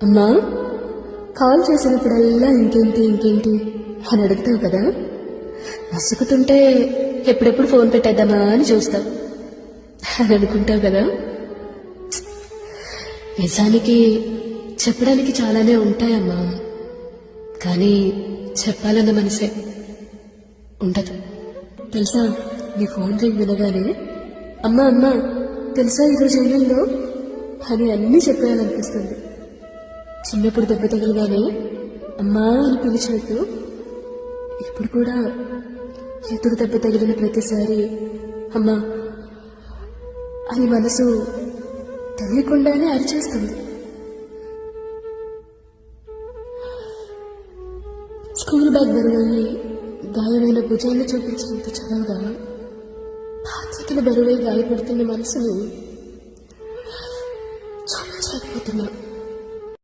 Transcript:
అమ్మా, కాల్ చేసినప్పుడల్లా ఇంకేంటి ఇంకేంటి అని అడుగుతావు కదా. నసుకుతుంటే ఎప్పుడెప్పుడు ఫోన్ పెట్టేద్దామా అని చూస్తావు అని అనుకుంటావు కదా. నిజానికి చెప్పడానికి చాలానే ఉంటాయమ్మా, కానీ చెప్పాలన్న మనసే ఉండదు. తెలుసా, నీ ఫోన్ రింగ్ వినగానే అమ్మా అమ్మా తెలుసా ఈరోజు ఏమైందో అని అన్నీ చెప్పేయాలనిపిస్తుంది. చిన్నప్పుడు దెబ్బ తగలగానే అమ్మా అని పిలిచినట్టు ఇప్పుడు కూడా ఎదురు దెబ్బ తగిలిన ప్రతిసారి అమ్మా అని మనసు తెలియకుండానే అరిచేస్తుంది. స్కూల్ బ్యాగ్ బరువయ్యి గాయమైన భుజాన్ని చూపించినంత చదవగా బాధ్యతల బరువై గాయపడుతున్న మనసును